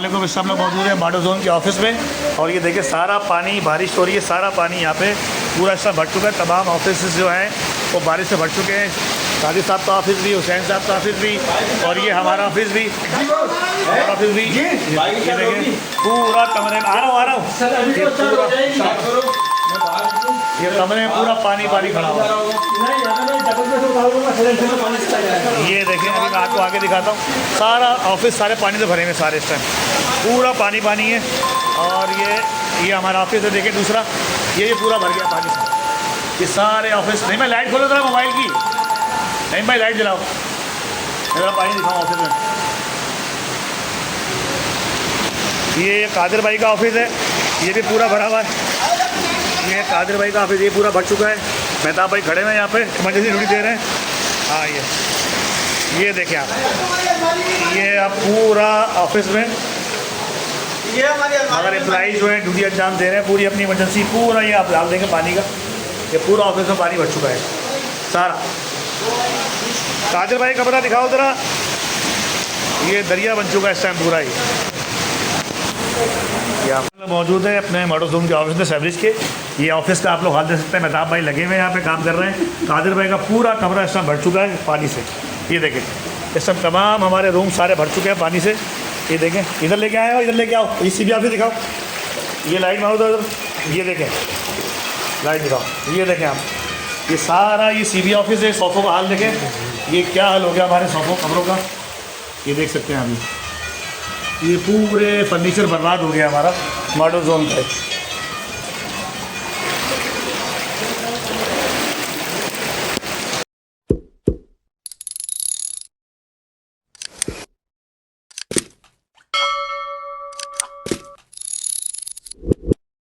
वालेकुम। इस हम लोग मौजूद है माडो जोन के ऑफिस में और ये देखिए सारा पानी, बारिश हो रही है, सारा पानी यहाँ पे पूरा हिस्सा भर चुका है। तमाम ऑफिस जो हैं वो बारिश से भर चुके हैं। कादिर साहब का ऑफिस भी, हुसैन साहब का ऑफिस भी और ये हमारा ऑफिस भी ये देखिए पूरा कमरे में आ रहा हूँ ये कमरे में पूरा पानी खड़ा हुआ है। ये देखें, अभी मैं आपको आगे दिखाता हूँ। सारा ऑफिस सारे पानी से भरे हुए, सारे इस टाइम पूरा पानी है। और ये हमारा ऑफिस है, देखिए दूसरा ये पूरा भर गया पानी से। ये सारे ऑफिस, नहीं मैं लाइट खोलो जरा मोबाइल की, नहीं भाई लाइट जलाओ, मेरा पानी दिखाऊँ ऑफिस में। ये कादिर भाई का ऑफिस है, ये भी पूरा भरा हुआ है। ये कादिर भाई का ऑफिस ये पूरा भर चुका है। मेहताब भाई खड़े हैं यहाँ पे, इमरजेंसी ड्यूटी दे रहे हैं। हाँ ये देखें आप, ये आप पूरा ऑफिस में अगर एम्प्लॉइज जो है ड्यूटी अंजाम दे रहे हैं, पूरी अपनी इमरजेंसी पूरा ये आप डाल देंगे पानी का। ये पूरा ऑफिस में पानी भर चुका है सारा। कादिर भाई कमरा दिखाओ ज़रा, ये दरिया बन चुका है इस टाइम पूरा ही। यहाँ मौजूद है अपने माडो जोन के ऑफिस में, सेवरेज के। ये ऑफिस का आप लोग हाल दे सकते हैं। मेहताब भाई लगे हुए हैं यहाँ पे, काम कर रहे हैं। कादिर भाई का पूरा कमरा इस टाइम भर चुका है पानी से। ये देखें इस टाइम तमाम हमारे रूम सारे भर चुके हैं पानी से। ये देखें, इधर लेके आए हो, इधर लेके आओ, ये सीबी ऑफिस दिखाओ। ये लाइट मारो तो इधर, ये देखें लाइट दिखाओ। ये देखें आप, ये सारा ये सीबी ऑफिस है। सोफ़ों का हाल देखें, ये क्या हाल हो गया हमारे सोफ़ों कमरों का, ये देख सकते हैं अभी। ये पूरे फर्नीचर बर्बाद हो गया हमारा माडो जोन का।